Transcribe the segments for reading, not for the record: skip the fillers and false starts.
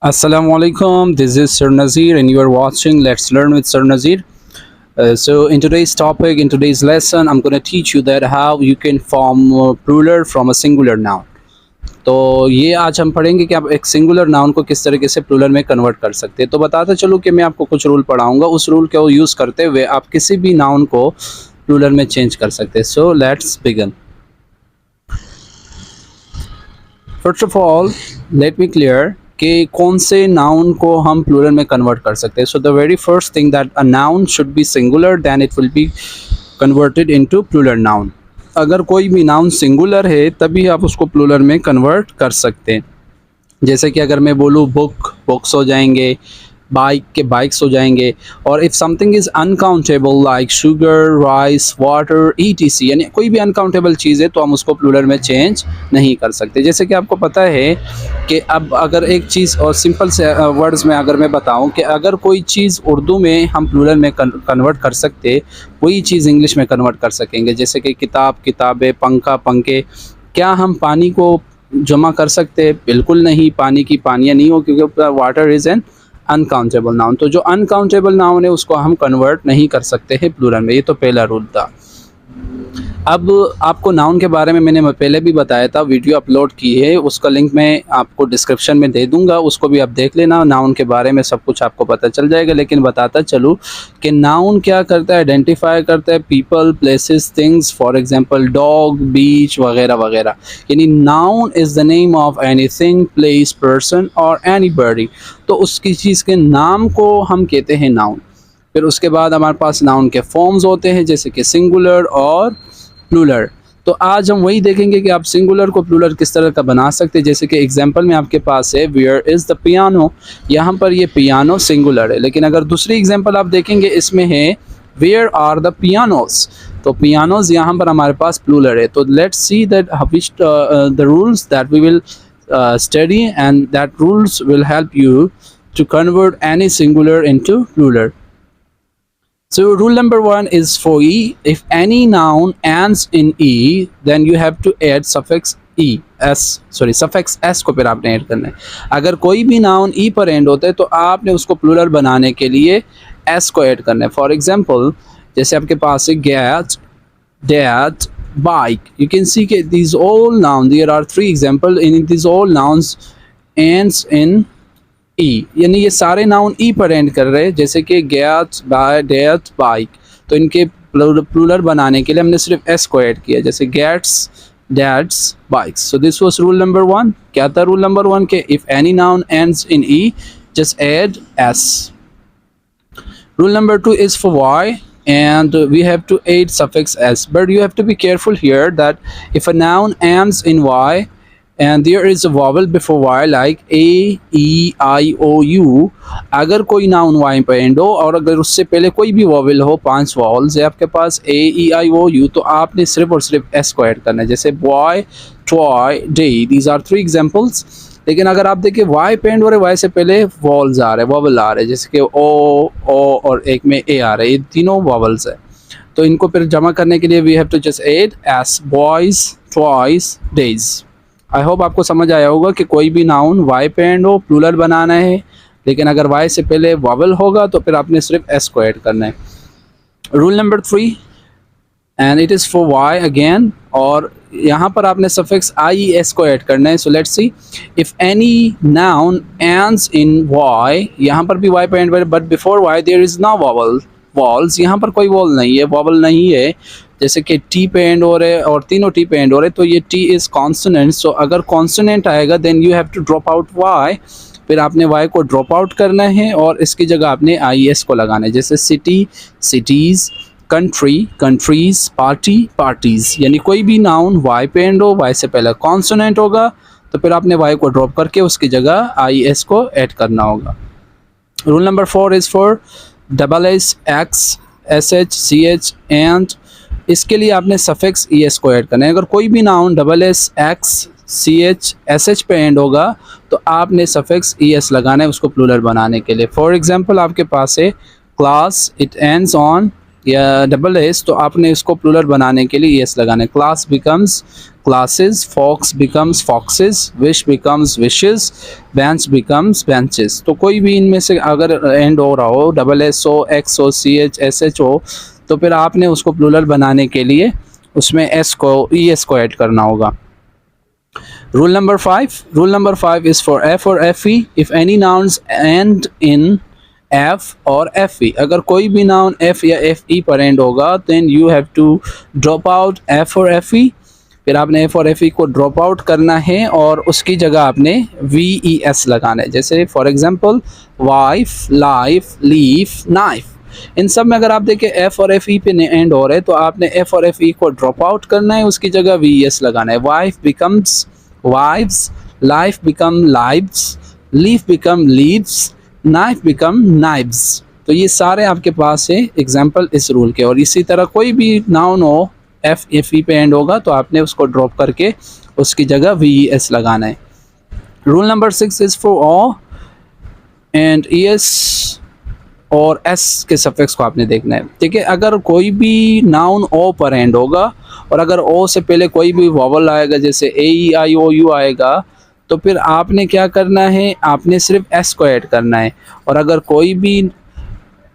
Assalamu alaikum. This is Sir Nazir, and you are watching Let's Learn with Sir Nazir. So, in today's topic, in today's lesson, I'm going to teach you that how you can form plural from a singular noun. तो ये आज हम पढ़ेंगे कि आप एक singular noun को किस तरीके से प्लूरल में कन्वर्ट कर सकते हैं। तो बताते चलूँ कि मैं आपको कुछ रूल पढ़ाऊंगा, उस रूल को यूज़ करते हुए आप किसी भी नाउन को प्लूरल में चेंज कर सकते हैं। So let's begin. First of all let me clear कि कौन से नाउन को हम प्लूरल में कन्वर्ट कर सकते हैं। So the very first thing that a noun should be singular, then it will be converted into plural noun. अगर कोई भी नाउन सिंगुलर है तभी आप उसको प्लूरल में कन्वर्ट कर सकते हैं। जैसे कि अगर मैं बोलूँ बुक, बुक्स हो जाएंगे, बाइक के बाइक्स हो जाएंगे। और if something is uncountable like sugar, rice, water, etc, यानी कोई भी अनकाउंटेबल चीज़ है तो हम उसको प्लूरल में चेंज नहीं कर सकते। जैसे कि आपको पता है कि अब अगर एक चीज़ और सिंपल से वर्ड्स में अगर मैं बताऊं कि अगर कोई चीज़ उर्दू में हम प्लूरल में कन्वर्ट कर सकते, वही चीज़ इंग्लिश में कन्वर्ट कर सकेंगे। जैसे कि किताब, किताबें, पंखा, पंखे। क्या हम पानी को जमा कर सकते? बिल्कुल नहीं, पानी की पानियाँ नहीं हो, क्योंकि water is an uncountable noun. तो जो अनकाउंटेबल नाउन है उसको हम कन्वर्ट नहीं कर सकते हैं प्लूरल में। ये तो पहला रूल था। अब आपको नाउन के बारे में मैंने पहले भी बताया था, वीडियो अपलोड की है, उसका लिंक मैं आपको डिस्क्रिप्शन में दे दूंगा, उसको भी आप देख लेना। नाउन के बारे में सब कुछ आपको पता चल जाएगा। लेकिन बताता चलूँ कि नाउन क्या करता है, आइडेंटिफाई करता है people, places, things. For example dog, beach वगैरह वगैरह। यानी noun is the name of anything, place, person और एनीबॉडी। तो उसकी चीज़ के नाम को हम कहते हैं नाउन। फिर उसके बाद हमारे पास नाउन के फॉर्म्स होते हैं, जैसे कि सिंगुलर और प्लूरल। तो आज हम वही देखेंगे कि आप सिंगुलर को प्लूरल किस तरह का बना सकते हैं। जैसे कि एग्जांपल में आपके पास है वेयर इज़ द पियानो। यहाँ पर ये पियानो सिंगुलर है। लेकिन अगर दूसरी एग्जांपल आप देखेंगे, इसमें है वेयर आर द पियानोस। तो पियानोज यहाँ पर हमारे पास प्लूरल है। तो let's see that which the rules that we will study, and that rules will help you to convert any singular into plural. So rule number one is for E. If any noun ends in E, then you have to add suffix suffix s को फिर आपने add करना है। अगर कोई भी noun E पर and होता है तो आपने उसको प्लूरल बनाने के लिए s को ऐड करना है। फॉर एग्जाम्पल जैसे आपके पास है gate, date, bike. You can see that these all nouns, there are three examples in these all nouns ends in E, यानी ये सारे नाउन E पर एंड कर रहे हैं। जैसे कि गेट, बाय, डेट, बाइक। तो इनके प्लूरल बनाने के लिए हमने सिर्फ s को ऐड किया, जैसे gates, dates, bikes. So this was rule number one. क्या था रूल नंबर वन? के if any noun ends in E, just add s. Rule number two is for y, and we have to add suffix s, but you have to be careful here that if a noun ends in y and there is a vowel before y like a, e, i, o, u, अगर कोई noun y पर and हो और अगर उससे पहले कोई भी वॉवल हो, 5 वॉवल्स है आपके पास a, e, i, o, u, तो आपने सिर्फ और सिर्फ s को ऐड करना है। जैसे boy, toy, day, these are 3 examples. लेकिन अगर आप देखिए वाई पे एंड हो रहे, वाई से पहले वॉवल्स आ रहे हैं, वॉवल आ रहे हैं, जैसे कि ओ और एक में ए आ रहा है, ये तीनों वॉवल्स है। तो इनको फिर जमा करने के लिए we have to just add S, boys, toys, days. I hope आपको समझ आया होगा कि कोई भी नाउन वाई पे एंड हो, प्लूरल बनाना है। लेकिन अगर वाई से पहले वॉवल होगा तो फिर आपने सिर्फ एस को ऐड करना है। Rule number 3, and it is for Y again, और यहाँ पर आपने सफिक्स IES को ऐड करना है। So let's see, if any noun ends in Y, यहाँ पर भी वाई पे end, but before Y there is no vowel, vowels, यहाँ पर कोई वॉल नहीं है, वॉवल नहीं है। जैसे कि टी पे एंड हो रहे और तीनों टी पे एंड हो रहे, तो ये टी इज़ कॉन्सोनेंट। सो अगर कॉन्सोनेंट आएगा then you have to drop out Y. फिर आपने वाई को ड्रॉप आउट करना है और इसकी जगह आपने IES को लगाना है। जैसे city, cities, country, countries, party, parties. यानी कोई भी नाउन वाई पे एंड हो, वाई से पहले कॉन्सोनेंट होगा, तो फिर आपने वाई को ड्रॉप करके उसकी जगह IES को ऐड करना होगा। Rule number 4 is for double S, x, SH, CH, and इसके लिए आपने सफिक्स ES को ऐड करना है। अगर कोई भी noun double S, x, CH, SH पे एंड होगा तो आपने सफिक्स ES लगाना है उसको प्लूरल बनाने के लिए। फॉर एग्जाम्पल आपके पास है क्लास, इट एंड्स ऑन या डबल एस, तो आपने इसको प्लूरल बनाने के लिए एस लगाना है। Class becomes classes, fox becomes foxes, wish becomes wishes, bench becomes benches. तो कोई भी इनमें से अगर एंड हो रहा हो, डबल एस हो, एक्स हो, सी एच एस एच हो, तो फिर आपने उसको प्लूरल बनाने के लिए उसमें एस को ई एस को ऐड करना होगा। Rule number 5. Rule number 5 is for F or FE. If any nouns end in F or FE, अगर कोई भी नाउन F या FE पर एंड होगा, then you have to drop out F or FE। फिर आपने F और FE को ड्रॉप आउट करना है और उसकी जगह आपने VES लगाना है। जैसे for example wife, life, leaf, knife. इन सब में अगर आप देखें F और FE पे एंड हो रहे हैं, तो आपने F और FE को ड्रॉप आउट करना है, उसकी जगह VES लगाना है। Wife becomes wives, life become lives, leaf become leaves, knife become knives। तो ये सारे आपके पास है एग्जाम्पल इस रूल के। और इसी तरह कोई भी नाउन हो एफ एफ ई पे एंड होगा, तो आपने उसको ड्रॉप करके उसकी जगह वी एस लगाना है। Rule number 6 is for O and E S और एस के सफिक्स को आपने देखना है। ठीक है, अगर कोई भी नाउन ओ पर एंड होगा और अगर ओ से पहले कोई भी वॉवल आएगा, जैसे ए ई आई ओ यू आएगा, तो फिर आपने क्या करना है, आपने सिर्फ एस को ऐड करना है। और अगर कोई भी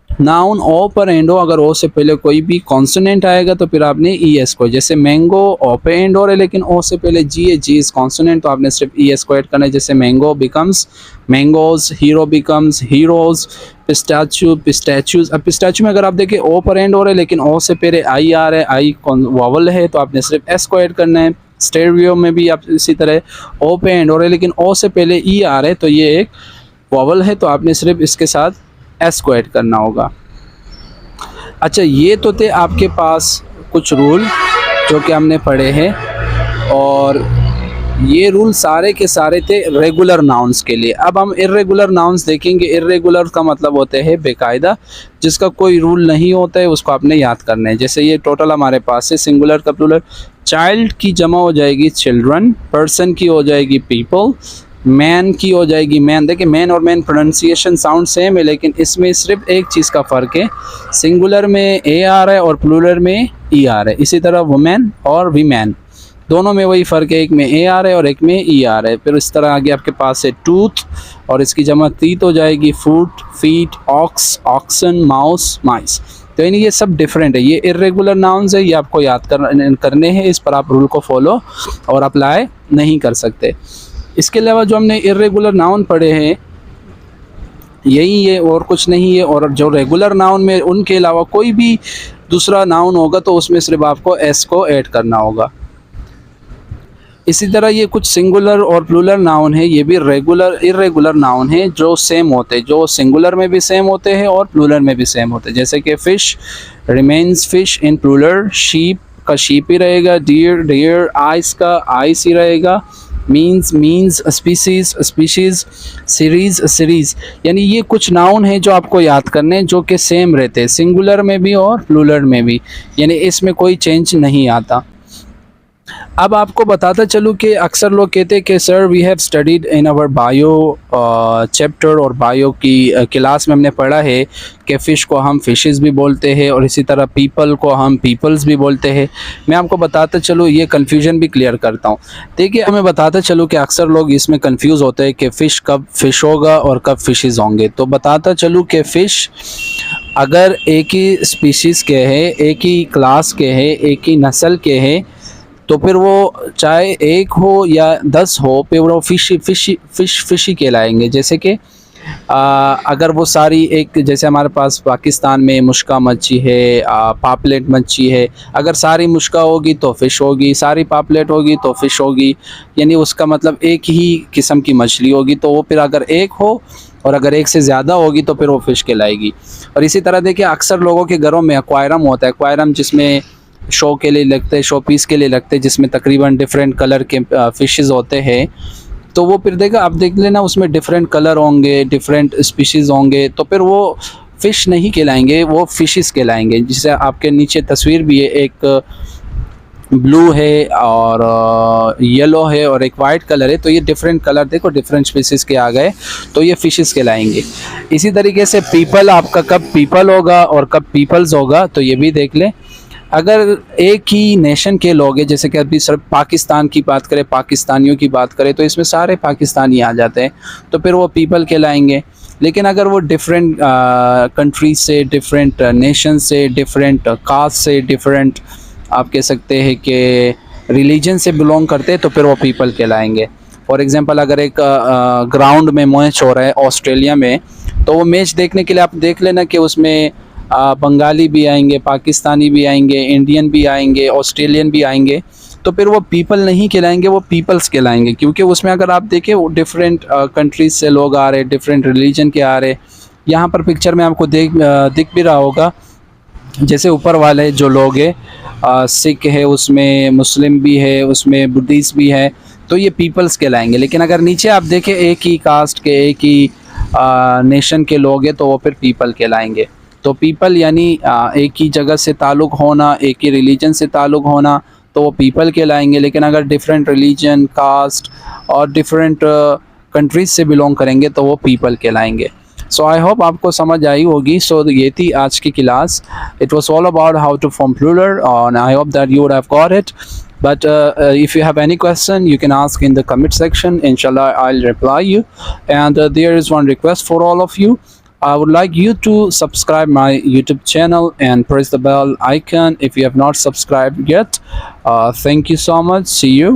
नाउन ओ पर एंड हो, अगर ओ से पहले कोई भी कॉन्सोनेंट आएगा, तो फिर आपने ई एस को, जैसे मैंगो ओ पे एंड हो रहा है लेकिन ओ से पहले जी है, जी इज कॉन्सोनेंट, तो आपने सिर्फ ई एस को ऐड करना है। जैसे mango becomes mangoes, hero becomes heroes, pistachio pistachios. अब पिस्ताचू में अगर आप देखें ओ पर एंड हो रहा है लेकिन ओ से पहले आई आ रहा है, आई वॉवल है, तो आपने सिर्फ एस को ऐड करना है। स्टेरियो में भी आप इसी तरह ओ पे एंड हो रहा है लेकिन ओ से पहले ई आ रहा है, तो ये एक वॉवल है, तो आपने सिर्फ इसके साथ एस को ऐड करना होगा। अच्छा, ये तो थे आपके पास कुछ रूल जो कि हमने पढ़े हैं, और ये रूल सारे के सारे थे रेगुलर नाउन्स के लिए। अब हम इर्रेगुलर नाउन्स देखेंगे। इर्रेगुलर का मतलब होते हैं बेकायदा, जिसका कोई रूल नहीं होता है, उसको आपने याद करना है। जैसे ये टोटल हमारे पास है, सिंगुलर का प्लूरल, चाइल्ड की जमा हो जाएगी चिल्ड्रन, पर्सन की हो जाएगी पीपल, मैन की हो जाएगी मैन। देखिए मैन और मैन प्रोनाउंसिएशन साउंड सेम है, लेकिन इसमें सिर्फ एक चीज़ का फ़र्क है, सिंगुलर में ए आ रहा है और प्लूरल में ई आ रहा है। इसी तरह वुमेन और वीमेन, दोनों में वही फ़र्क है, एक में ए आ रहा है और एक में ई आ रहा है। फिर इस तरह आगे आपके पास है टूथ और इसकी जमा तीत हो जाएगी, foot, feet, ox, oxen, mouse, mice. तो यानी ये सब डिफरेंट है, ये इर्रेगुलर नाउन्स है, ये आपको याद करने हैं। इस पर आप रूल को फॉलो और अप्लाई नहीं कर सकते। इसके अलावा जो हमने इर्रेगुलर नाउन पढ़े हैं यही है और कुछ नहीं है। और जो रेगुलर नाउन में उनके अलावा कोई भी दूसरा नाउन होगा तो उसमें सिर्फ आपको एस को ऐड करना होगा। इसी तरह ये कुछ सिंगुलर और प्लूरल नाउन है, ये भी रेगुलर इर्रेगुलर नाउन है जो सेम होते हैं, जो सिंगुलर में भी सेम होते हैं और प्लूरल में भी सेम होते हैं। जैसे कि fish remains fish in plural, sheep का शीप ही रहेगा, डियर डियर, आइस का आइस ही रहेगा, means species species, series series. यानी ये कुछ नाउन है जो आपको याद करने हैं, जो कि सेम रहते हैं सिंगुलर में भी और प्लूरल में भी, यानी इसमें कोई चेंज नहीं आता। अब आपको बताता चलूँ कि अक्सर लोग कहते हैं कि sir we have studied in our bio chapter, और बायो की क्लास में हमने पढ़ा है कि फ़िश को हम फिशेस भी बोलते हैं और इसी तरह पीपल को हम पीपल्स भी बोलते हैं। मैं आपको बताता चलूँ, ये कन्फ्यूजन भी क्लियर करता हूँ। देखिए, मैं बताता चलूँ कि अक्सर लोग इसमें कंफ्यूज होते हैं कि फ़िश कब फ़िश होगा और कब फिशेस होंगे। तो बताता चलूँ कि फ़िश अगर एक ही स्पीशीज़ के हैं, एक ही क्लास के हैं, एक ही नस्ल के हैं, तो फिर वो चाहे एक हो या 10 हो, फिर वो फिशी कहलाएंगे। जैसे कि अगर वो सारी एक, जैसे हमारे पास पाकिस्तान में मुश्का मच्छी है, पापलेट मच्छी है, अगर सारी मुश्का होगी तो फ़िश होगी, सारी पापलेट होगी तो फ़िश होगी, यानी उसका मतलब एक ही किस्म की मछली होगी। तो वो फिर अगर एक हो और अगर एक से ज़्यादा होगी तो फिर वो फ़िश कहलाएगी। और इसी तरह देखिए, अक्सर लोगों के घरों में एक्वायरम होता है, एक्वायरम जिसमें शो के लिए लगते हैं, शो पीस के लिए लगते हैं, जिसमें तकरीबन डिफरेंट कलर के फिशेस होते हैं। तो वो फिर देखा, आप देख लेना, उसमें डिफरेंट कलर होंगे, डिफरेंट स्पीशीज़ होंगे, तो फिर वो फ़िश नहीं कहलाएंगे, वो फिशेस कहलाएंगे। जिसे आपके नीचे तस्वीर भी है एक ब्लू है और येलो है और एक वाइट कलर है, तो ये डिफरेंट कलर देखो डिफरेंट स्पीसीज़ के आ गए, तो ये फिशेस कहलाएंगे। इसी तरीके से पीपल, आपका कब पीपल होगा और कब पीपल्स होगा, तो ये भी देख लें। अगर एक ही नेशन के लोग हैं, जैसे कि अभी सिर्फ पाकिस्तान की बात करें, पाकिस्तानियों की बात करें, तो इसमें सारे पाकिस्तानी आ जाते हैं, तो फिर वो पीपल कहलाएंगे। लेकिन अगर वो डिफरेंट कंट्रीज से, डिफरेंट नेशन से, डिफरेंट कास्ट से, डिफरेंट आप कह सकते हैं कि रिलीजन से बिलोंग करते हैं, तो फिर वो पीपल कहलाएंगे। फॉर एग्जांपल, अगर एक ग्राउंड में मैच हो रहा है ऑस्ट्रेलिया में, तो वो मैच देखने के लिए आप देख लेना कि उसमें बंगाली भी आएंगे, पाकिस्तानी भी आएंगे, इंडियन भी आएंगे, ऑस्ट्रेलियन भी आएंगे, तो फिर वो पीपल नहीं कहलाएंगे, वो पीपल्स कहलाएंगे। क्योंकि उसमें अगर आप देखें वो डिफरेंट कंट्रीज से लोग आ रहे, डिफरेंट रिलीजन के आ रहे। यहाँ पर पिक्चर में आपको दिख भी रहा होगा, जैसे ऊपर वाले जो लोग हैं, सिख है, उसमें मुस्लिम भी है, उसमें बुद्धिस्ट भी है, तो ये पीपल्स कहलाएंगे। लेकिन अगर नीचे आप देखें एक ही कास्ट के, एक ही नेशन के लोग हैं, तो वो फिर पीपल कहलाएंगे। तो पीपल यानी एक ही जगह से ताल्लुक़ होना, एक ही रिलीजन से ताल्लुक़ होना, तो वो पीपल कहलाएंगे। लेकिन अगर डिफरेंट रिलीजन, कास्ट और डिफरेंट कंट्रीज से बिलोंग करेंगे, तो वो पीपल कहलाएंगे। सो आई होप आपको समझ आई होगी। सो ये थी आज की class. It was all about how to form plural और I hope that you would have got it. But if you have any question, you can ask in the comment section. Inshallah, I'll reply you. And there is one request for all of you. I would like you to subscribe my YouTube channel and press the bell icon if you have not subscribed yet. Thank you so much. See you.